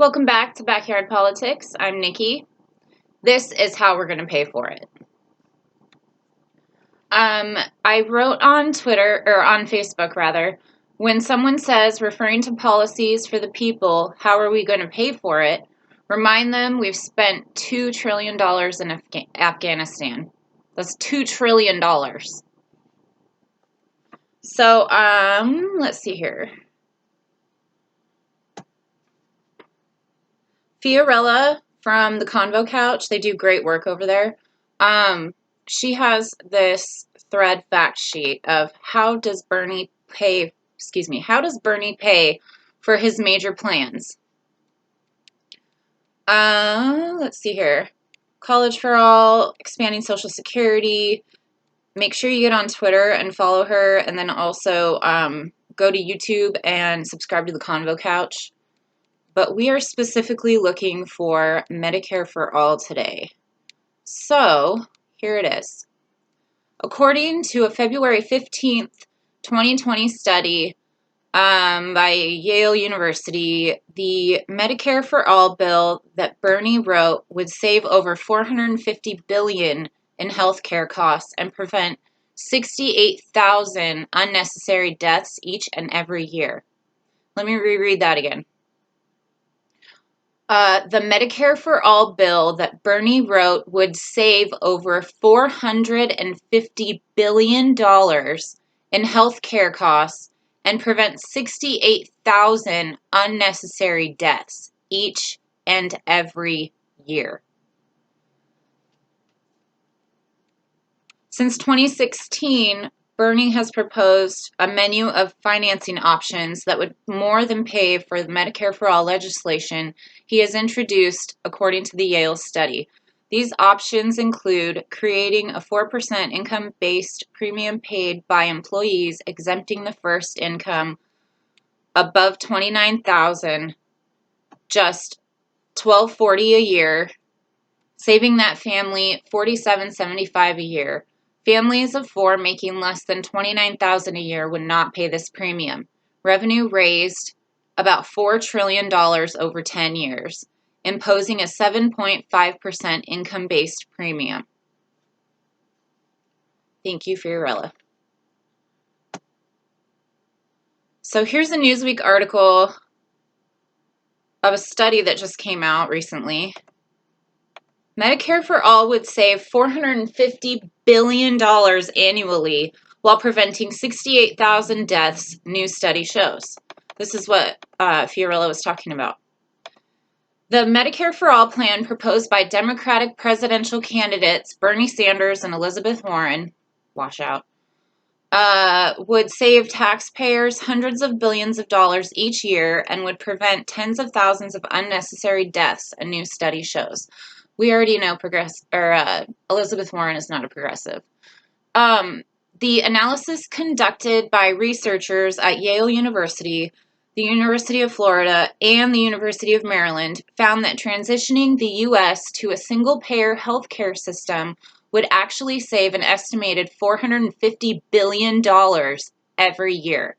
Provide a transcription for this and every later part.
Welcome back to Backyard Politics. I'm Nikki. This is how we're going to pay for it. I wrote on Twitter, or on Facebook rather, when someone says referring to policies for the people, how are we going to pay for it? Remind them we've spent $2 trillion in Afghanistan. That's $2 trillion. So, let's see here. Fiorella from the Convo Couch, they do great work over there. She has this thread fact sheet of how does Bernie pay for his major plans? Let's see here. College for all, expanding Social Security. Make sure you get on Twitter and follow her, and then also go to YouTube and subscribe to the Convo Couch. But we are specifically looking for Medicare for all today. So, here it is. According to a February 15th, 2020 study by Yale University, the Medicare for All bill that Bernie wrote would save over $450 billion in healthcare costs and prevent 68,000 unnecessary deaths each and every year. Let me reread that again. The Medicare for All bill that Bernie wrote would save over $450 billion in health care costs and prevent 68,000 unnecessary deaths each and every year. Since 2016, Bernie has proposed a menu of financing options that would more than pay for the Medicare for All legislation he has introduced, according to the Yale study. These options include creating a 4% income-based premium paid by employees, exempting the first income above $29,000, just $1,240 a year, saving that family $47.75 a year. Families of four making less than $29,000 a year would not pay this premium. Revenue raised about $4 trillion over 10 years, imposing a 7.5% income-based premium. Thank you, Fiorella. So here's a Newsweek article of a study that just came out recently. Medicare for All would save $450 billion annually while preventing 68,000 deaths, new study shows. This is what Fiorella was talking about. The Medicare for All plan proposed by Democratic presidential candidates Bernie Sanders and Elizabeth Warren, washout, would save taxpayers hundreds of billions of dollars each year and would prevent tens of thousands of unnecessary deaths, a new study shows. We already know Elizabeth Warren is not a progressive. The analysis conducted by researchers at Yale University, the University of Florida, and the University of Maryland found that transitioning the U.S. to a single-payer healthcare system would actually save an estimated $450 billion every year,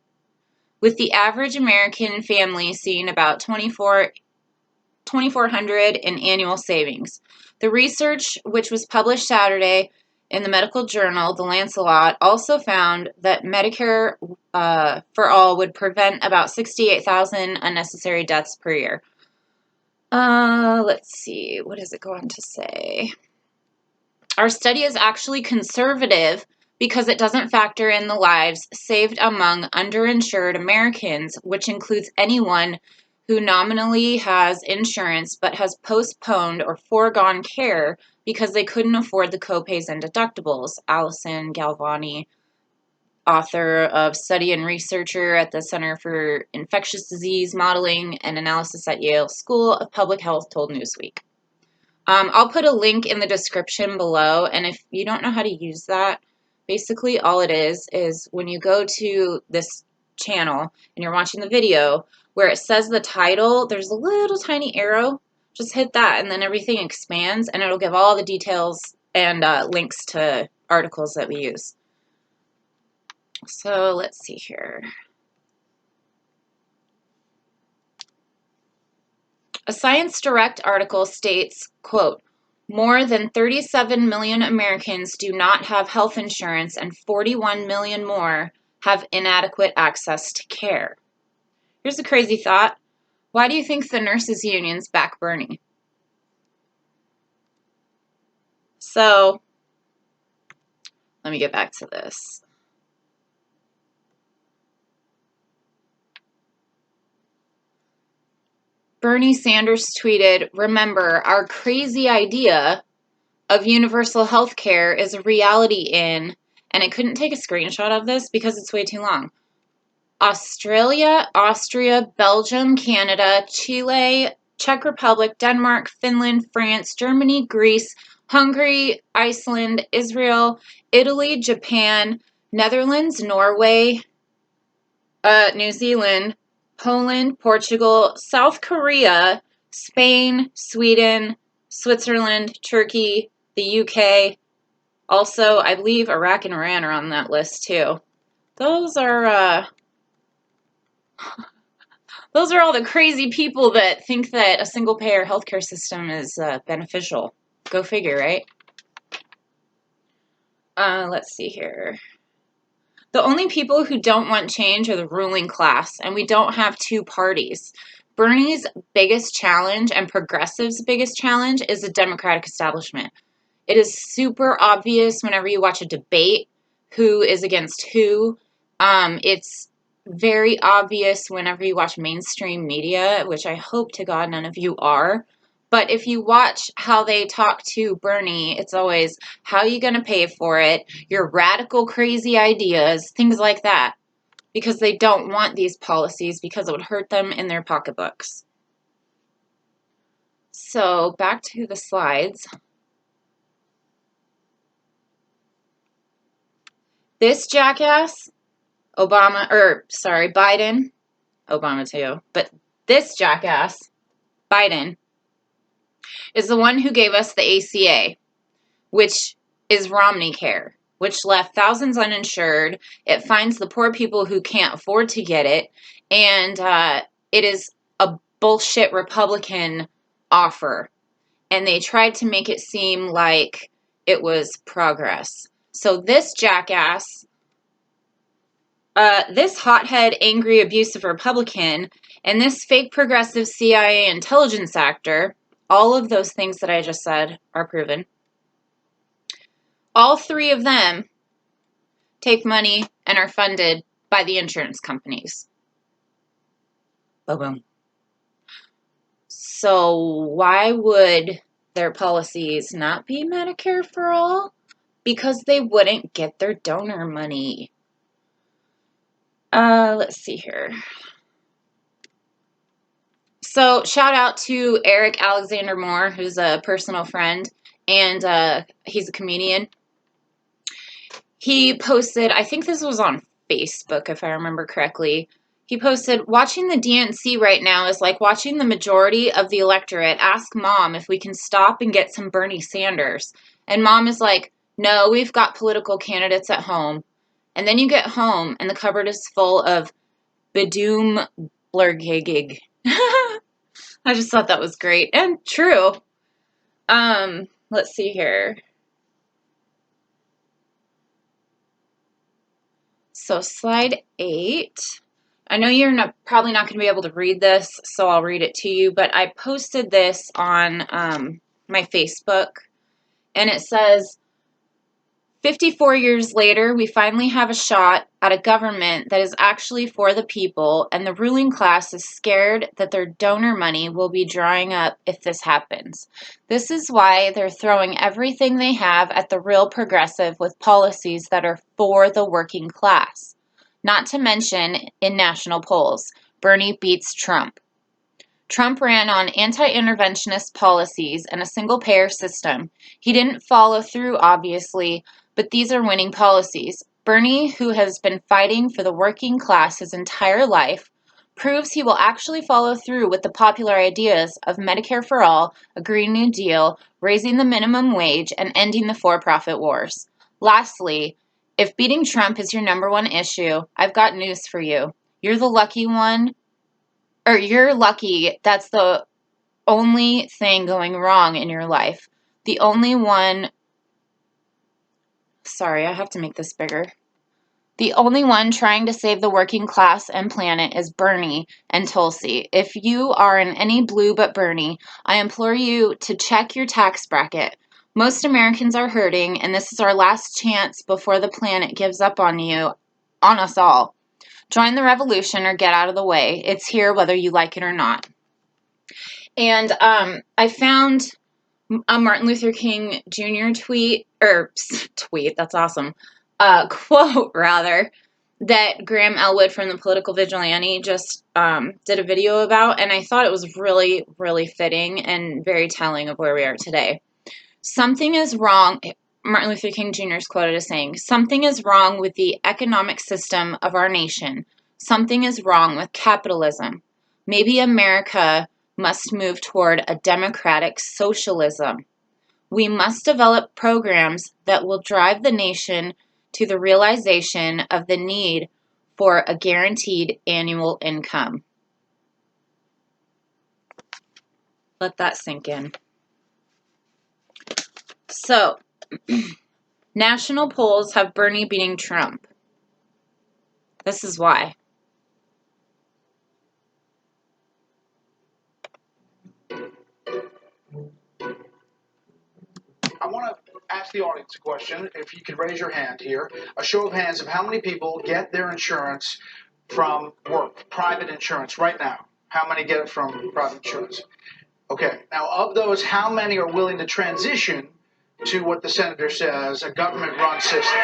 with the average American family seeing about $2,400 in annual savings. The research, which was published Saturday in the medical journal The Lancet, also found that Medicare for All would prevent about 68,000 unnecessary deaths per year. Let's see, what does it go on to say? Our study is actually conservative because it doesn't factor in the lives saved among underinsured Americans, which includes anyone who nominally has insurance but has postponed or foregone care because they couldn't afford the copays and deductibles. Allison Galvani, author of study and researcher at the Center for Infectious Disease Modeling and Analysis at Yale School of Public Health, told Newsweek. I'll put a link in the description below, and if you don't know how to use that, basically all it is when you go to this channel and you're watching the video, where it says the title, there's a little tiny arrow. Just hit that, and then everything expands, and it'll give all the details and links to articles that we use. So let's see here. A Science Direct article states, quote, more than 37 million Americans do not have health insurance and 41 million more have inadequate access to care. Here's a crazy thought. Why do you think the nurses' unions back Bernie? So, let me get back to this. Bernie Sanders tweeted, remember, our crazy idea of universal health care is a reality in, and I couldn't take a screenshot of this because it's way too long, Australia, Austria, Belgium, Canada, Chile, Czech Republic, Denmark, Finland, France, Germany, Greece, Hungary, Iceland, Israel, Italy, Japan, Netherlands, Norway, New Zealand, Poland, Portugal, South Korea, Spain, Sweden, Switzerland, Turkey, the UK. Also, I believe Iraq and Iran are on that list too. Those are all the crazy people that think that a single-payer healthcare system is beneficial. Go figure, right? Let's see here. The only people who don't want change are the ruling class, and we don't have two parties. Bernie's biggest challenge and progressives' biggest challenge is the Democratic establishment. It is super obvious whenever you watch a debate who is against who. It's very obvious whenever you watch mainstream media, which I hope to God none of you are. But if you watch how they talk to Bernie, it's always, how are you going to pay for it? Your radical, crazy ideas, things like that. Because they don't want these policies because it would hurt them in their pocketbooks. So back to the slides. This jackass, Biden, Obama too, but this jackass, Biden, is the one who gave us the ACA, which is Romney Care, which left thousands uninsured. It finds the poor people who can't afford to get it, and it is a bullshit Republican offer. And they tried to make it seem like it was progress. So this jackass, this hothead, angry, abusive Republican, and this fake progressive CIA intelligence actor, all of those things that I just said are proven. All three of them take money and are funded by the insurance companies. Boom. So why would their policies not be Medicare for all? Because they wouldn't get their donor money. Let's see here. So shout out to Eric Alexander Moore, who's a personal friend, and he's a comedian. He posted, I think this was on Facebook, if I remember correctly. He posted, watching the DNC right now is like watching the majority of the electorate ask Mom if we can stop and get some Bernie Sanders. And Mom is like, no, we've got political candidates at home. And then you get home and the cupboard is full of Badoom Blurgigig. I just thought that was great and true. Let's see here. So slide 8. I know you're probably not going to be able to read this, so I'll read it to you, but I posted this on my Facebook, and it says, 54 years later, we finally have a shot at a government that is actually for the people, and the ruling class is scared that their donor money will be drying up if this happens. This is why they're throwing everything they have at the real progressive with policies that are for the working class. Not to mention, in national polls, Bernie beats Trump. Trump ran on anti-interventionist policies and a single-payer system. He didn't follow through, obviously, but these are winning policies. Bernie, who has been fighting for the working class his entire life, proves he will actually follow through with the popular ideas of Medicare for all, a Green New Deal, raising the minimum wage, and ending the for-profit wars. Lastly, if beating Trump is your number one issue, I've got news for you. You're the lucky one, or you're lucky that's the only thing going wrong in your life. The only one, sorry, I have to make this bigger. The only one trying to save the working class and planet is Bernie and Tulsi. If you are in any blue but Bernie, I implore you to check your tax bracket. Most Americans are hurting, and this is our last chance before the planet gives up on you, on us all. Join the revolution or get out of the way. It's here whether you like it or not. And I found a Martin Luther King Jr. tweet, that's awesome, quote rather, that Graham Elwood from the Political Vigilante just did a video about, and I thought it was really, really fitting and very telling of where we are today. Something is wrong, Martin Luther King Jr. is quoted as saying, something is wrong with the economic system of our nation. Something is wrong with capitalism. Maybe America must move toward a democratic socialism. We must develop programs that will drive the nation to the realization of the need for a guaranteed annual income. Let that sink in. So, national polls have Bernie beating Trump. This is why. I want to ask the audience a question. If you could raise your hand here. A show of hands of how many people get their insurance from work, private insurance, right now. How many get it from private insurance? Okay. Now, of those, how many are willing to transition to what the senator says, a government-run system?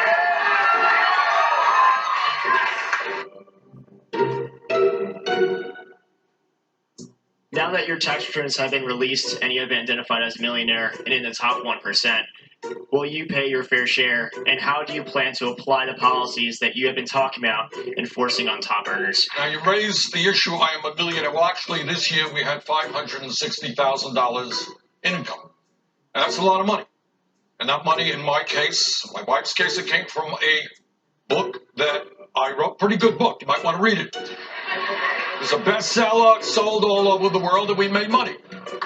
Now that your tax returns have been released and you have been identified as a millionaire and in the top 1%, will you pay your fair share? And how do you plan to apply the policies that you have been talking about enforcing on top earners? Now, you raised the issue, I am a millionaire. Well, actually, this year we had $560,000 income. And that's a lot of money. And that money, in my case, my wife's case, it came from a book that I wrote. Pretty good book. You might want to read it. It's a bestseller, sold all over the world, and we made money.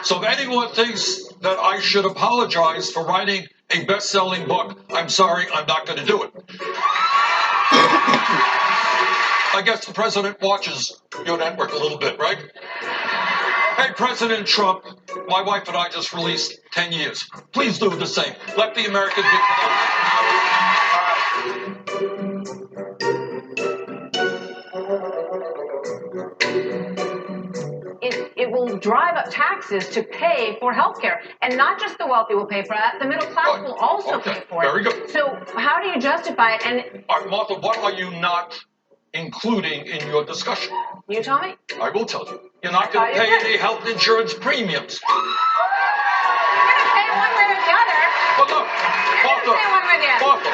So if anyone thinks that I should apologize for writing a best-selling book, I'm sorry, I'm not going to do it. I guess the president watches your network a little bit, right? Hey, President Trump, my wife and I just released 10 years. Please do the same. Let the American people It will drive up taxes to pay for health care. And not just the wealthy will pay for that, the middle class will also pay for it. Very good. So how do you justify it? And Martha, what are you not including in your discussion? you tell me. I will tell you. You're not going to pay any health insurance premiums. You're going to pay one way or the other. But look, You're going to pay one way or the other. Martha.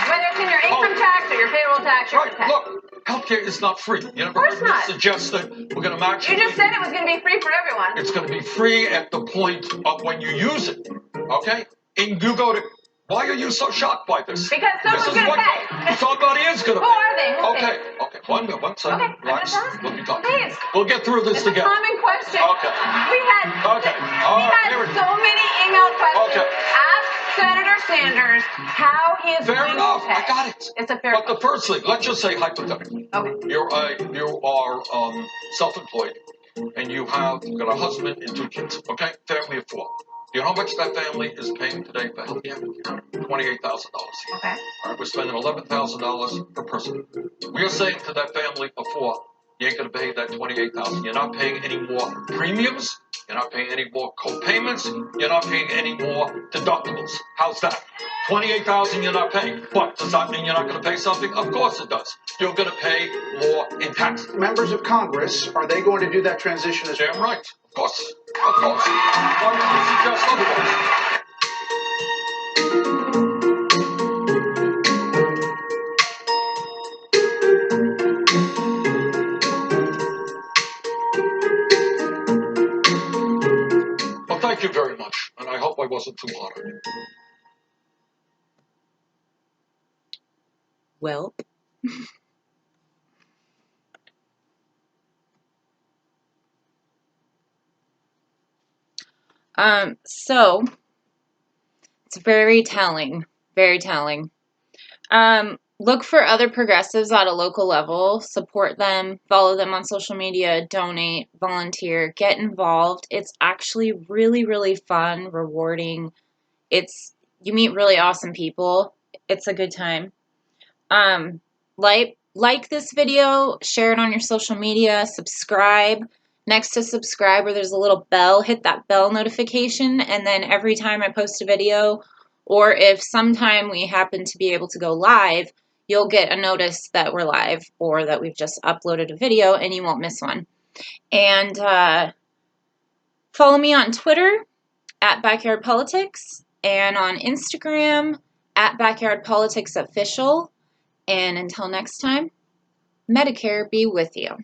Whether it's in your income tax or your payroll tax, you're going to pay. Look, healthcare is not free. You never heard me suggest that we're going to match. You just said it was going to be free for everyone. It's going to be free at the point of when you use it. Okay? And you go to. Why are you so shocked by this? Because someone's going to pay. Somebody is going to Who pay. are they? Okay. One second. Okay, Relax. Let me talk. Please. We'll get through this It's together. a common question. Okay. We had so many email questions. Okay. Ask Senator Sanders how he is Fair going enough. to pay. I got it. It's a fair But the first thing, let's just say hypothetically. Okay. You are self-employed, and you've got a husband and 2 kids. Okay, family of 4. You know how much that family is paying today for health care? $28,000. Okay. All right, we're spending $11,000 per person. We are saying to that family of 4, you ain't going to pay that $28,000. You're not paying any more premiums. You're not paying any more co-payments. You're not paying any more deductibles. How's that? $28,000 you're not paying. But does that mean you're not going to pay something? Of course it does. You're going to pay more in taxes. Members of Congress, are they going to do that transition as well? Damn right. Of course. Of course. Why would you suggest otherwise? Well, thank you very much, and I hope I wasn't too hard on you. Well. So it's very telling, very telling. Look for other progressives at a local level, support them, follow them on social media, donate, volunteer, get involved. It's actually really, really fun, rewarding. You meet really awesome people. It's a good time. Like this video, share it on your social media, subscribe. Next to subscribe where there's a little bell, hit that bell notification, and then every time I post a video, or if sometime we happen to be able to go live, you'll get a notice that we're live or that we've just uploaded a video and you won't miss one. And follow me on Twitter at Backyard Politics and on Instagram at Backyard Politics Official. And until next time, Medicare be with you.